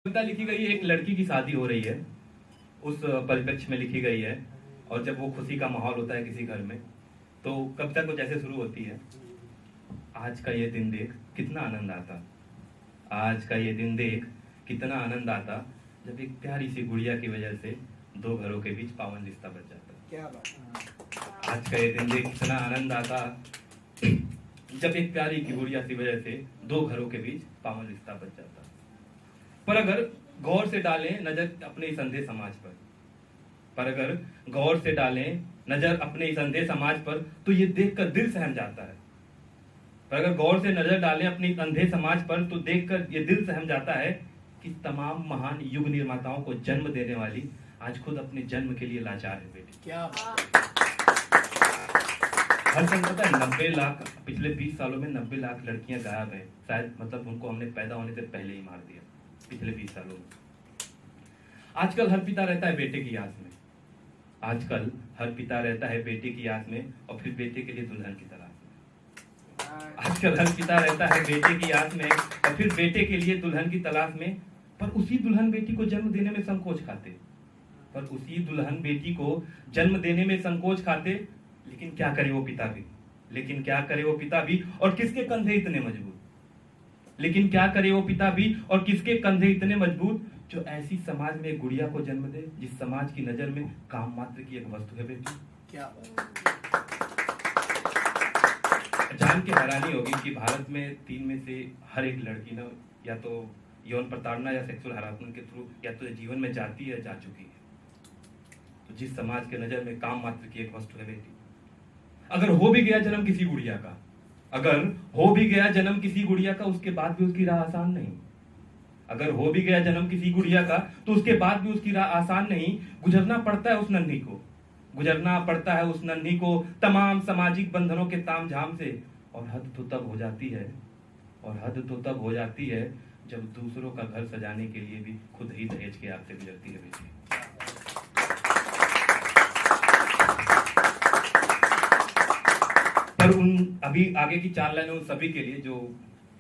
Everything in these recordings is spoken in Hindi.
कविता लिखी गई है, एक लड़की की शादी हो रही है, उस परिप्रेक्ष्य में लिखी गई है। और जब वो खुशी का माहौल होता है किसी घर में, तो कविता कुछ ऐसे शुरू होती है। आज का ये दिन देख कितना आनंद आता, आज का ये दिन देख कितना आनंद आता, जब एक प्यारी सी गुड़िया की वजह से दो घरों के बीच पावन रिश्ता बच जाता। क्या बात। आज का ये दिन देख कितना आनंद आता, जब एक प्यारी की गुड़िया की वजह से दो घरों के बीच पावन रिश्ता बच जाता। पर अगर गौर से डालें नजर अपने इस अंधे समाज पर अगर गौर से डालें नजर अपने इस अंधे समाज पर, तो ये देखकर दिल सहम जाता है। पर अगर गौर से नजर डालें अपने इस अंधे समाज पर, तो देखकर ये दिल सहम जाता है कि तमाम महान युग निर्माताओं को जन्म देने वाली आज खुद अपने जन्म के लिए लाचार है बेटी। क्या बात। हर साल पता है 90 लाख, पिछले 20 सालों में 90 लाख लड़कियां गायब हैं। शायद मतलब उनको हमने पैदा होने से पहले ही मार दिया पिछले 20 सालों में। आजकल हर पिता रहता है बेटे की आस में, आजकल हर पिता रहता है बेटे की आस में और फिर बेटे के लिए दुल्हन की तलाश में। आजकल हर पिता रहता है बेटे की आस में और फिर बेटे के लिए दुल्हन की तलाश में। पर उसी दुल्हन बेटी को जन्म देने में संकोच खाते, पर उसी दुल्हन बेटी को जन्म देने में संकोच खाते। लेकिन क्या करे वो पिता भी, लेकिन क्या करे वो पिता भी, और किसके कंधे इतने मजबूत, लेकिन क्या करे वो पिता भी और किसके कंधे इतने मजबूत, जो ऐसी समाज में एक गुड़िया को जन्म दे जिस समाज की नजर में काम मात्र की एक वस्तु है बेटी। क्या बात। जान के हैरानी होगी कि भारत में 3 में से हर एक लड़की ना या तो यौन प्रताड़ना या सेक्सुअल हरासमेंट के थ्रू या तो जीवन में जाती है, जा चुकी है। तो जिस समाज के नजर में काम मात्र की एक वस्तु है बेटी, अगर हो भी गया जन्म किसी गुड़िया का, अगर हो भी गया जन्म किसी गुड़िया का, उसके बाद भी उसकी राह आसान नहीं। अगर हो भी गया जन्म किसी गुड़िया का, तो उसके बाद भी उसकी राह आसान नहीं। गुजरना पड़ता है उस नन्ही को, गुजरना पड़ता है उस नन्ही को तमाम सामाजिक बंधनों के तामझाम से। और हद तो तब हो जाती है, और हद तो तब हो जाती है जब दूसरों का घर सजाने के लिए भी खुद ही दहेज के आग से गुजरती है बेटी। पर उन अभी आगे की 4 लाइनें उन सभी के लिए जो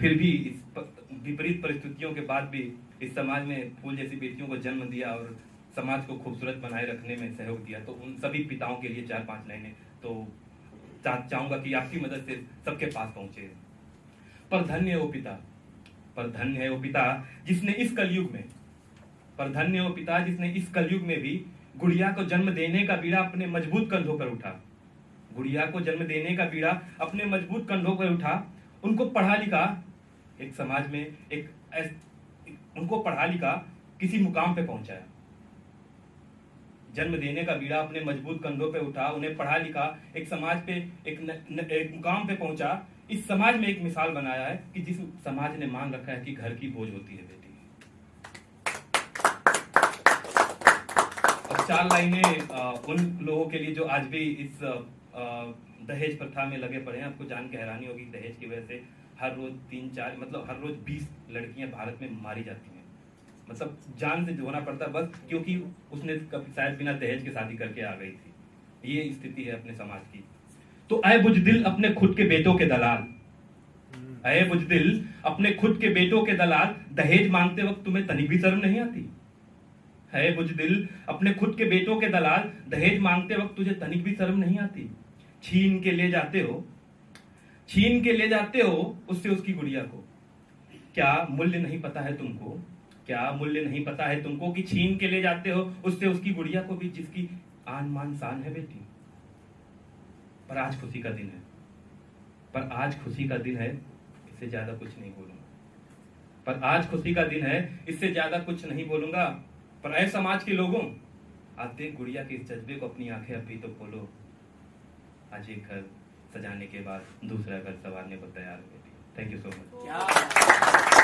फिर भी इस विपरीत परिस्थितियों के बाद भी इस समाज में फूल जैसी बेटियों को जन्म दिया और समाज को खूबसूरत बनाए रखने में सहयोग दिया। तो उन सभी पिताओं के लिए 4-5 लाइनें तो चाहूंगा कि आपकी मदद से सबके पास पहुंचे। पर धन्य है वो पिता, पर धन्य है वो पिता जिसने इस कलयुग में, पर धन्य है वो पिता जिसने इस कलयुग में भी गुड़िया को जन्म देने का बीड़ा अपने मजबूत कंधों पर उठा, गुड़िया को जन्म देने का बीड़ा अपने मजबूत कंधों पर उठा। उनको पढ़ा लिखा एक समाज में उनको पढ़ा लिखा किसी मुकाम पे पहुंचाया। जन्म देने का बीड़ा अपने मजबूत कंधों पे उठा, उन्हें पढ़ा लिखा एक समाज पे एक मुकाम पे पहुंचा। इस समाज में एक मिसाल बनाया है कि जिस समाज ने मान रखा है कि घर की बोझ होती है बेटी। और 4 लाइनें उन लोगों के लिए जो आज भी इस दहेज प्रथा में लगे पड़े हैं। आपको जान के हैरानी होगी दहेज की वजह से हर रोज 3-4 मतलब हर रोज 20 लड़कियां भारत में मारी जाती हैं। मतलब जान से धोना पड़ता बस क्योंकि उसने शायद बिना दहेज के शादी करके आ गई थी। ये स्थिति है अपने समाज की। तो ऐ बुजदिल अपने खुद के बेटों के दलाल, ऐ बुजदिल अपने खुद के बेटों के दलाल, दहेज मांगते वक्त तुम्हें तनिक भी शर्म नहीं आती। है बुजदिल अपने खुद के बेटों के दलाल, दहेज मांगते वक्त तुझे तनिक भी शर्म नहीं आती। छीन के ले जाते हो, छीन के ले जाते हो उससे उसकी गुड़िया को। क्या मूल्य नहीं पता है तुमको, क्या मूल्य नहीं पता है तुमको कि छीन के ले जाते हो उससे उसकी गुड़िया को भी, जिसकी आन मान शान है बेटी। पर आज खुशी का दिन है, पर आज खुशी का दिन है, इससे ज्यादा कुछ नहीं बोलूंगा। पर आज खुशी का दिन है, इससे ज्यादा कुछ नहीं बोलूंगा। पर ऐ समाज के लोगों, आज देख गुड़िया के इस जज्बे को अपनी आंखें अभी तो खोलो। आज एक घर सजाने के बाद दूसरा घर संवारने को तैयार है बेटी। Thank you so much.